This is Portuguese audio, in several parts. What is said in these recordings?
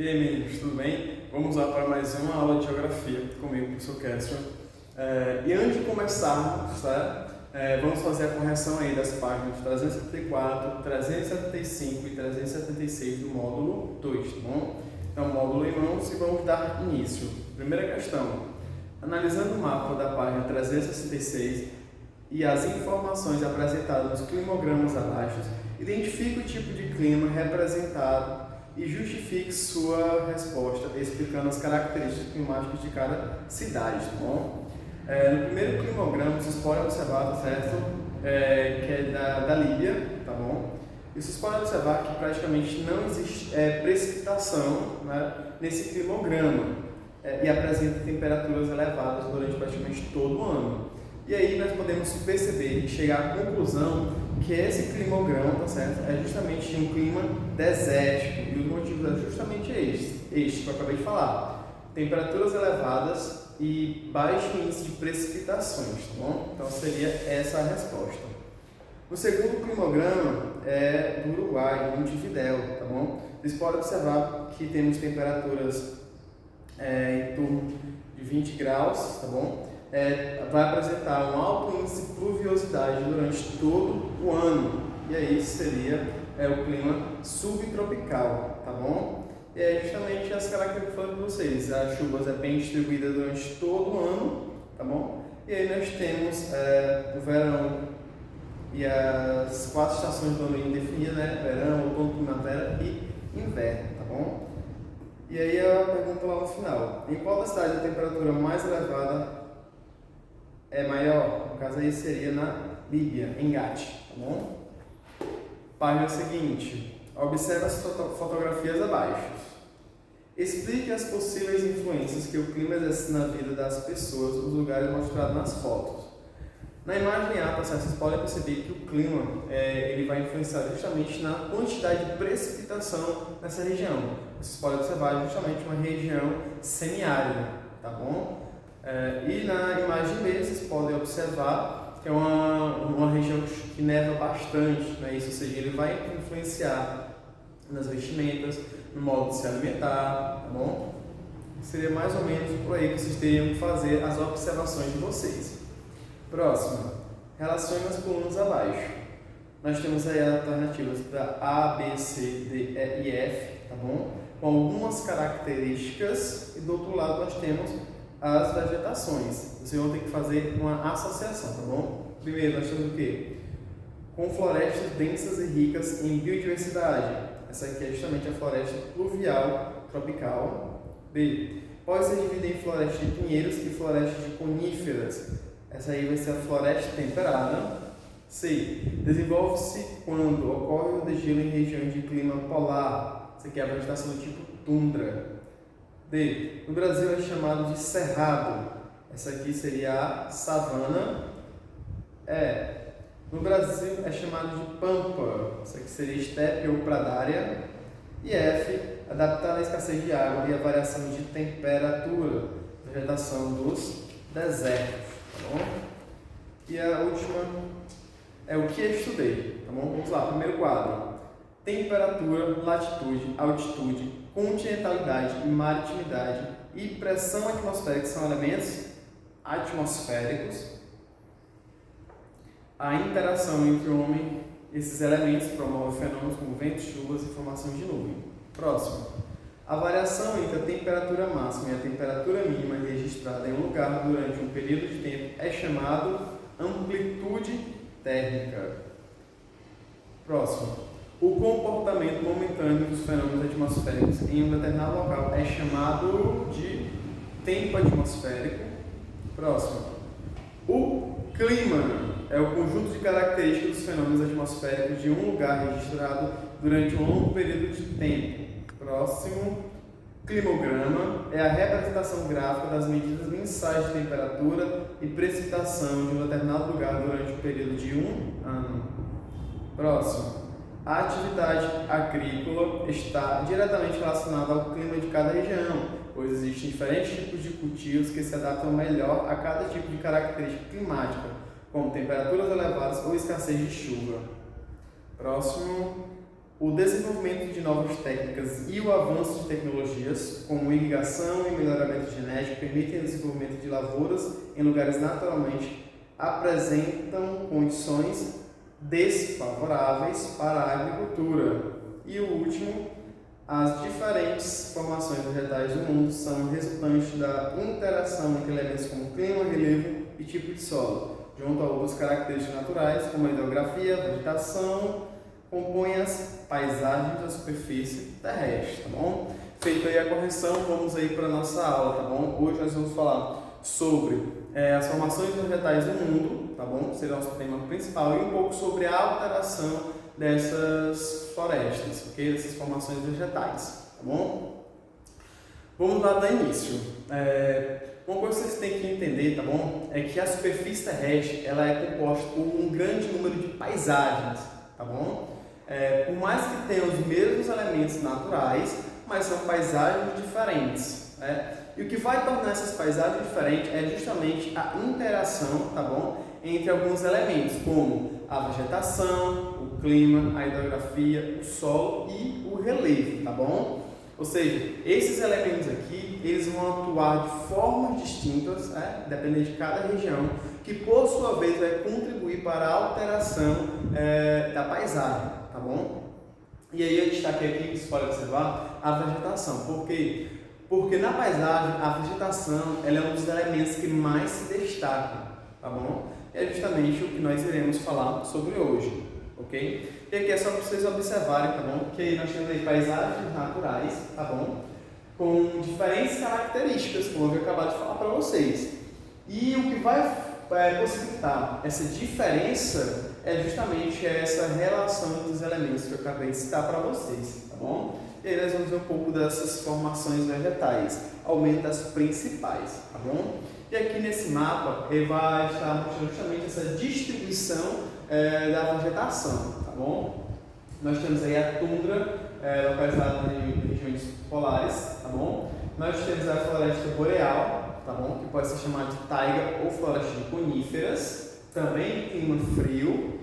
E aí, meninos, tudo bem? Vamos lá para mais uma aula de geografia comigo, professor Castro. E antes de começarmos, tá? Vamos fazer a correção aí das páginas 374, 375 e 376 do módulo 2, tá bom? Então, módulo em mãos e vamos dar início. Primeira questão. Analisando o mapa da página 366 e as informações apresentadas nos climogramas abaixo, identifique o tipo de clima representado e justifique sua resposta explicando as características climáticas de cada cidade, tá bom? No primeiro climograma, vocês podem observar, tá certo? Que é da Líbia, tá bom? E vocês podem observar que praticamente não existe precipitação, né, nesse climograma e apresenta temperaturas elevadas durante praticamente todo o ano. E aí nós podemos perceber e chegar à conclusão que esse climograma, tá certo, é justamente um clima desértico, e os motivos é justamente este que eu acabei de falar: temperaturas elevadas e baixo índice de precipitações, tá bom? Então seria essa a resposta. O segundo climograma é do Uruguai, Montevidéu, tá bom? Vocês podem observar que temos temperaturas em torno de 20 graus, tá bom? Vai apresentar um alto índice de pluviosidade durante todo o ano, e aí seria o clima subtropical, tá bom? E é justamente as características que eu falei para vocês: as chuvas bem distribuídas durante todo o ano, tá bom? E aí nós temos o verão e as 4 estações do ano indefinidas, né? Verão, outono, primavera e inverno, tá bom? E aí a pergunta lá no final: em qual da cidade a temperatura mais elevada é maior? No caso aí seria na Líbia, em Gati, tá bom? Página seguinte. Observe as fotografias abaixo. Explique as possíveis influências que o clima exerce na vida das pessoas nos lugares mostrados nas fotos. Na imagem A, vocês podem perceber que o clima ele vai influenciar justamente na quantidade de precipitação nessa região. Vocês podem observar justamente uma região semiárida, tá bom? E na imagem B, vocês podem observar que é uma região que neva bastante, né? Isso, ou seja, ele vai influenciar nas vestimentas, no modo de se alimentar, tá bom? Seria mais ou menos por aí que vocês teriam que fazer as observações de vocês. Próxima. Relacione as colunas abaixo. Nós temos aí as alternativas para A, B, C, D, E e F, tá bom? Com algumas características, e do outro lado nós temos as vegetações. Vocês vão ter que fazer uma associação, tá bom? Primeiro nós temos o quê? Com florestas densas e ricas em biodiversidade. Essa aqui é justamente a floresta pluvial tropical. B. Pode ser dividida em floresta de pinheiros e floresta de coníferas. Essa aí vai ser a floresta temperada. C. Desenvolve-se quando ocorre o degelo em regiões de clima polar. Essa aqui é a vegetação do tipo tundra. D. No Brasil é chamado de cerrado. Essa aqui seria a savana. E. No Brasil é chamado de pampa. Essa aqui seria estepe ou pradária. E F. Adaptada à escassez de água e à variação de temperatura. Vegetação dos desertos. Tá bom? E a última é o que eu estudei. Tá bom? Vamos lá. Primeiro quadro: temperatura, latitude, altitude, continentalidade e maritimidade e pressão atmosférica são elementos atmosféricos. A interação entre o homem e esses elementos promove fenômenos como ventos, chuvas e formação de nuvem. Próximo. A variação entre a temperatura máxima e a temperatura mínima registrada em um lugar durante um período de tempo é chamado amplitude térmica. Próximo. O comportamento momentâneo dos fenômenos atmosféricos em um determinado local é chamado de tempo atmosférico. Próximo. O clima é o conjunto de características dos fenômenos atmosféricos de um lugar registrado durante um longo período de tempo. Próximo. Climograma é a representação gráfica das medidas mensais de temperatura e precipitação de um determinado lugar durante um período de um ano. Próximo. A atividade agrícola está diretamente relacionada ao clima de cada região, pois existem diferentes tipos de cultivos que se adaptam melhor a cada tipo de característica climática, como temperaturas elevadas ou escassez de chuva. Próximo. o desenvolvimento de novas técnicas e o avanço de tecnologias, como irrigação e melhoramento genético, permitem o desenvolvimento de lavouras em lugares naturalmente apresentam condições desfavoráveis para a agricultura. E o último, as diferentes formações vegetais do mundo são resultantes da interação entre elementos como clima, relevo e tipo de solo, junto a outras características naturais, como a hidrografia, a vegetação, compõem as paisagens da superfície terrestre, tá bom? Feita aí a correção, vamos aí para a nossa aula, tá bom? Hoje nós vamos falar sobre as formações vegetais do mundo, tá bom? Será o nosso tema principal, e um pouco sobre a alteração dessas florestas, ok? Dessas formações vegetais, tá bom? Vamos lá dar início. Uma coisa que vocês têm que entender, tá bom? É que a superfície terrestre, ela é composta por um grande número de paisagens, tá bom? Por mais que tenham os mesmos elementos naturais, mas são paisagens diferentes, né? E o que vai tornar essas paisagens diferentes é justamente a interação, tá bom? Entre alguns elementos, como a vegetação, o clima, a hidrografia, o solo e o relevo, tá bom? Ou seja, esses elementos aqui, eles vão atuar de formas distintas, né? Dependendo de cada região, que por sua vez vai contribuir para a alteração da paisagem, tá bom? E aí eu destaquei aqui, você pode observar, a vegetação. Por quê? Porque na paisagem, a vegetação ela é um dos elementos que mais se destacam, tá bom? É justamente o que nós iremos falar sobre hoje, ok? E aqui é só para vocês observarem, tá bom? Que aí nós temos aí paisagens naturais, tá bom? Com diferentes características, como eu acabei de falar para vocês. E o que vai possibilitar essa diferença é justamente essa relação dos elementos que eu acabei de citar para vocês, tá bom? E aí nós vamos ver um pouco dessas formações vegetais, ao menos das principais, tá bom? E aqui nesse mapa ele vai estar mostrando justamente essa distribuição da vegetação, tá bom? Nós temos aí a tundra, localizada em regiões polares, tá bom? Nós temos a floresta boreal, tá bom? Que pode ser chamada de taiga ou floresta de coníferas, também em clima frio.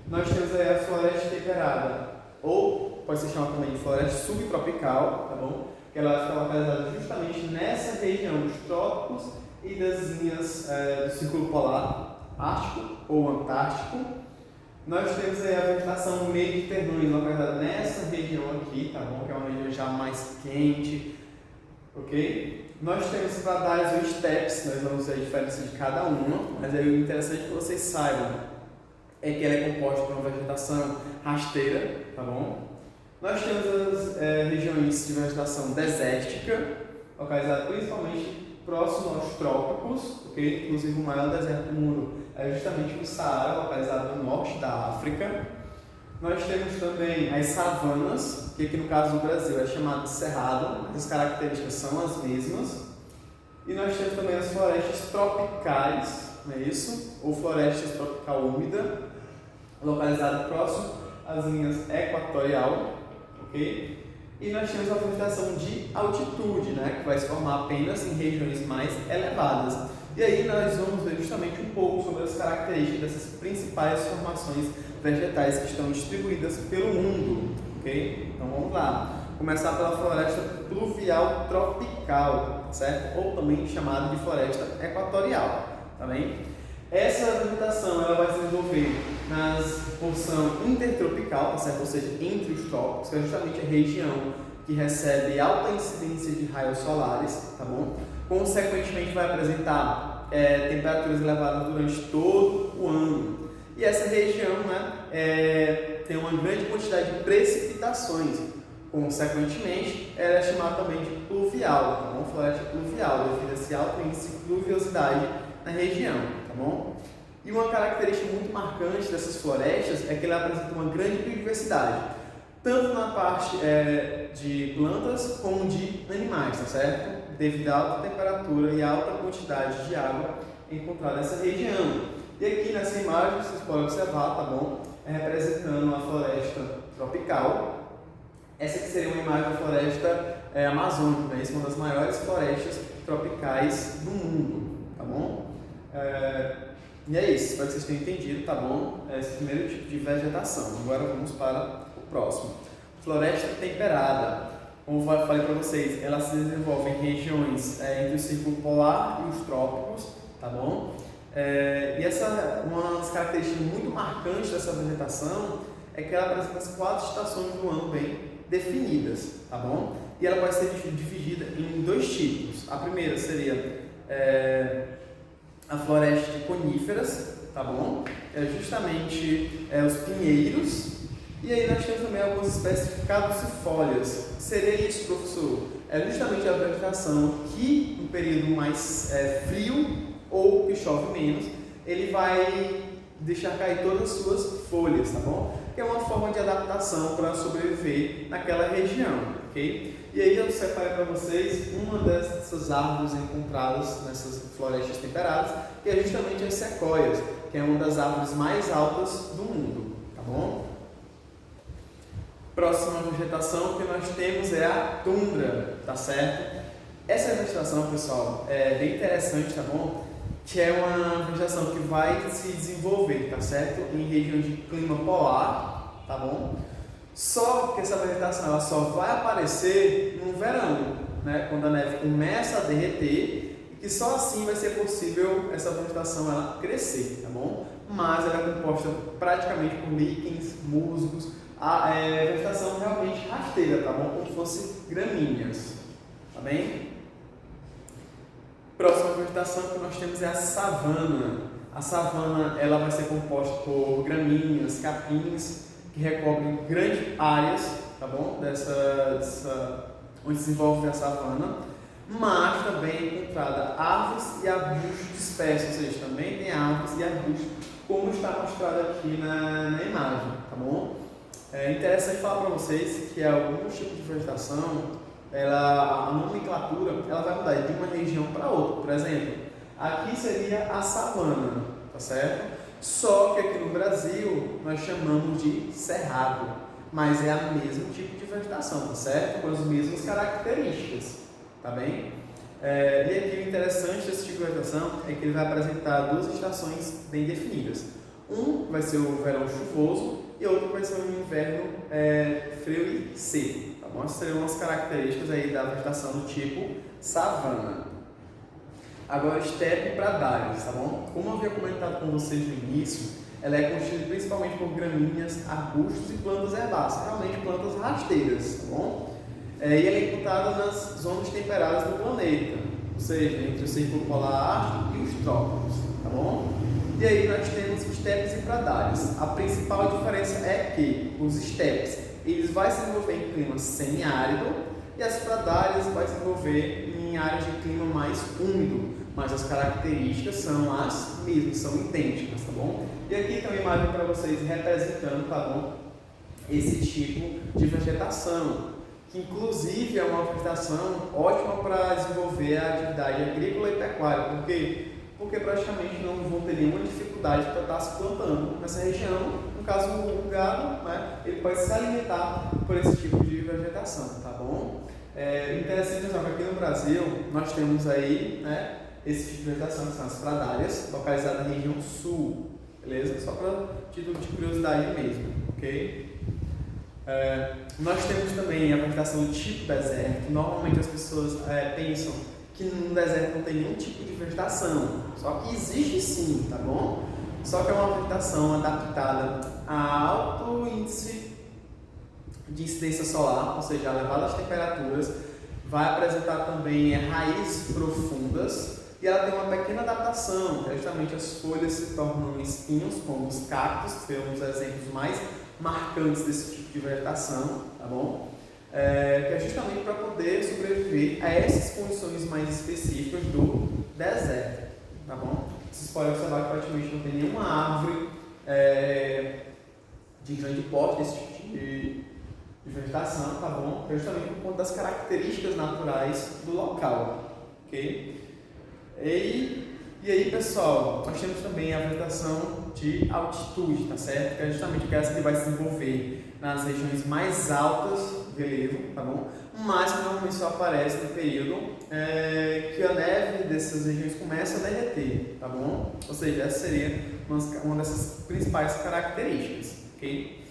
Nós temos aí a floresta temperada, ou pode ser chamada também de floresta subtropical, tá bom? Que ela fica localizada justamente nessa região dos trópicos e das linhas do círculo polar, ártico ou antártico. Nós temos aí a vegetação mediterrânea localizada nessa região aqui, tá bom? Que é uma região já mais quente, ok? Nós temos pradais ou estepes, nós vamos ver a diferença de cada uma, mas aí o interessante que vocês saibam é que ela é composta por uma vegetação rasteira, tá bom? Nós temos as regiões de vegetação desértica, localizadas principalmente próximo aos trópicos, ok? Inclusive o maior deserto do mundo é justamente o Saara, localizado no norte da África. Nós temos também as savanas, que aqui no caso do Brasil é chamado de cerrado, mas as características são as mesmas. E nós temos também as florestas tropicais, não é isso? Ou florestas tropical úmida, localizado próximo às linhas equatorial, ok? E nós temos a vegetação de altitude, né, que vai se formar apenas em regiões mais elevadas. E aí nós vamos ver justamente um pouco sobre as características dessas principais formações vegetais que estão distribuídas pelo mundo, ok? Então vamos lá. Começar pela floresta pluvial tropical, certo? Ou também chamada de floresta equatorial, tá bem? Essa vegetação ela vai se desenvolver na porção intertropical, tá certo? Ou seja, entre os trópicos, que é justamente a região que recebe alta incidência de raios solares, tá bom? Consequentemente vai apresentar temperaturas elevadas durante todo o ano. E essa região, né, tem uma grande quantidade de precipitações. Consequentemente, ela é chamada também de pluvial, tá bom? Floresta pluvial, devido a esse alto índice de pluviosidade na região, tá bom? E uma característica muito marcante dessas florestas é que ela apresenta uma grande biodiversidade, tanto na parte de plantas como de animais, tá certo? Devido à alta temperatura e alta quantidade de água encontrada nessa região. E aqui nessa imagem vocês podem observar, tá bom? Representando uma floresta tropical. Essa aqui seria uma imagem da floresta amazônica, né? Essa é uma das maiores florestas tropicais do mundo, tá bom? E é isso, espero que vocês tenham entendido, tá bom? Esse primeiro tipo de vegetação. Agora vamos para o próximo. floresta temperada. Como eu falei para vocês, ela se desenvolve em regiões entre o Círculo Polar e os trópicos, tá bom? E uma das características muito marcantes dessa vegetação é que ela apresenta as 4 estações do ano bem definidas, tá bom? E ela pode ser dividida em 2 tipos. A primeira seria a floresta de coníferas, tá bom? Justamente os pinheiros. E aí nós temos também algumas espécies de caducifólias. Seria isso, professor? É justamente a vegetação que, no período mais frio ou que chove menos, ele vai deixar cair todas as suas folhas, tá bom? Que é uma forma de adaptação para sobreviver naquela região, ok? E aí eu separei para vocês uma dessas árvores encontradas nessas florestas temperadas, que é justamente as sequoias, que é uma das árvores mais altas do mundo, tá bom? Próxima vegetação que nós temos é a tundra, tá certo? Essa vegetação, pessoal, é bem interessante, tá bom? Que é uma vegetação que vai se desenvolver, tá certo? Em regiões de clima polar, tá bom? Só que essa vegetação ela só vai aparecer no verão, né? Quando a neve começa a derreter, e que só assim vai ser possível essa vegetação ela crescer, tá bom? Mas ela é composta praticamente por líquens, musgos, a vegetação realmente rasteira, tá bom? Como se fosse gramíneas, tá bem? Próxima vegetação que nós temos é a savana. A savana ela vai ser composta por gramíneas, capins, que recobrem grandes áreas, tá bom? Onde se desenvolve a savana, mas também é encontrada árvores e arbustos dispersos, ou seja, também tem árvores e arbustos, como está mostrado aqui na imagem, tá bom? É interessante falar para vocês que alguns tipos de vegetação, a nomenclatura ela vai mudar de uma região para outra. Por exemplo, aqui seria a savana, tá certo? Só que aqui no Brasil nós chamamos de cerrado, mas é o mesmo tipo de vegetação, tá certo? Com as mesmas características, tá bem? E aqui o interessante desse tipo de vegetação é que ele vai apresentar 2 estações bem definidas. Um vai ser o verão chuvoso e outro vai ser o inverno frio e seco, tá bom? Essas seriam as características aí da vegetação do tipo savana. Agora, estepe e pradários, tá bom? Como eu havia comentado com vocês no início, ela é constituída principalmente por gramíneas, arbustos e plantas herbáceas, realmente plantas rasteiras, tá bom? E ela é encontrada nas zonas temperadas do planeta, ou seja, entre o Círculo Polar Ártico e os trópicos, tá bom? E aí nós temos estepes e pradários. A principal diferença é que os estepes eles vão se desenvolver em clima semiárido e as pradárias vão se desenvolver em áreas de clima mais úmido, mas as características são as mesmas, são idênticas, tá bom? E aqui tem uma imagem para vocês representando, tá bom? Esse tipo de vegetação, que inclusive é uma vegetação ótima para desenvolver a atividade agrícola e pecuária, porque praticamente não vão ter nenhuma dificuldade para estar se plantando nessa região. No caso, o gado, né, ele pode se alimentar por esse tipo de vegetação, tá bom? Interessante que aqui no Brasil nós temos aí, né, esse tipo de vegetação, que são as pradárias, localizadas na região sul, beleza? Só para título de curiosidade mesmo, ok? Nós temos também a vegetação do tipo deserto. Normalmente as pessoas pensam que no deserto não tem nenhum tipo de vegetação, só que existe sim, tá bom? Só que é uma vegetação adaptada a alto índice de incidência solar, ou seja, a elevadas temperaturas, vai apresentar também raízes profundas e ela tem uma pequena adaptação, que é justamente as folhas se tornam espinhos, como os cactos, que são os exemplos mais marcantes desse tipo de vegetação, tá bom? Que é justamente para poder sobreviver a essas condições mais específicas do deserto, tá bom? Vocês podem observar que praticamente não tem nenhuma árvore de grande porte desse tipo de vegetação, tá bom? Que é justamente por conta das características naturais do local, ok? E aí, pessoal, nós temos também a vegetação de altitude, tá certo? Que é justamente aquela que vai se desenvolver nas regiões mais altas do relevo, tá bom? Mas que normalmente só aparece no período que a neve dessas regiões começa a derreter, tá bom? Ou seja, essa seria uma dessas principais características, ok?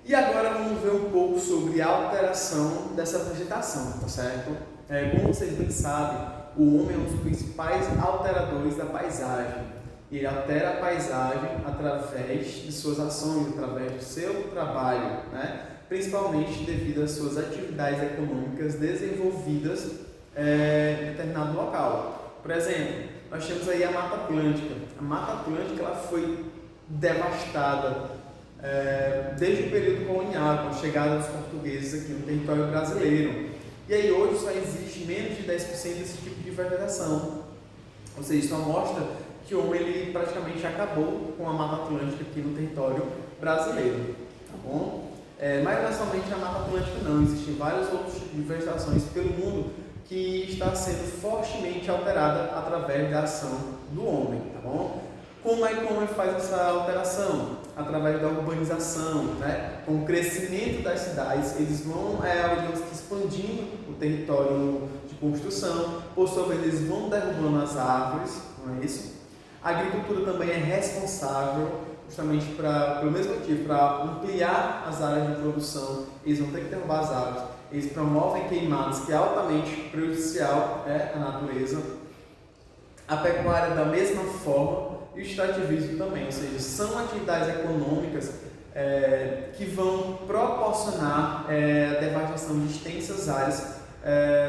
E agora vamos ver um pouco sobre a alteração dessa vegetação, tá certo? Como vocês bem sabem, o homem é um dos principais alteradores da paisagem. Ele altera a paisagem através de suas ações, através do seu trabalho, né? Principalmente devido às suas atividades econômicas desenvolvidas em determinado local. Por exemplo, nós temos aí a Mata Atlântica. A Mata Atlântica ela foi devastada desde o período colonial, com a chegada dos portugueses aqui no território brasileiro. E aí hoje só existe menos de 10% desse tipo de vegetação. Ou seja, isso mostra que o homem ele praticamente acabou com a Mata Atlântica aqui no território brasileiro. Tá bom? Mas não é somente a Mata Atlântica não, existem vários outros tipos de vegetações pelo mundo que está sendo fortemente alterada através da ação do homem, tá bom? Como é que o homem faz essa alteração? Através da urbanização, né? Com o crescimento das cidades, eles vão digamos que expandindo o território de construção, por sua vez eles vão derrubando as árvores, não é isso? A agricultura também é responsável justamente pelo mesmo motivo, para ampliar as áreas de produção, eles vão ter que derrubar as árvores, eles promovem queimadas, que é altamente prejudicial à natureza. A pecuária da mesma forma e o extrativismo também, ou seja, são atividades econômicas que vão proporcionar a devastação de extensas áreas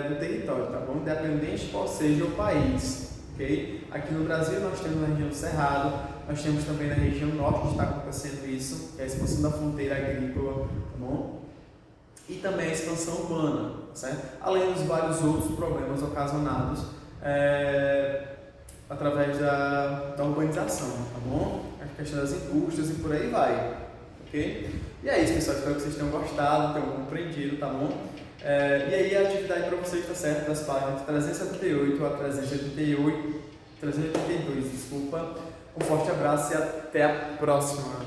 do território, tá bom? Independente de qual seja o país, ok? Aqui no Brasil nós temos na região do Cerrado, nós temos também na região norte que está acontecendo isso, que é a expansão da fronteira agrícola, tá bom? E também a expansão urbana, certo? Além dos vários outros problemas ocasionados através da urbanização, tá bom? A questão das indústrias e por aí vai, ok? E é isso, pessoal, espero que vocês tenham gostado, tenham compreendido, tá bom? E aí a atividade para vocês está certo, das páginas 378 a 382, desculpa. Um forte abraço e até a próxima!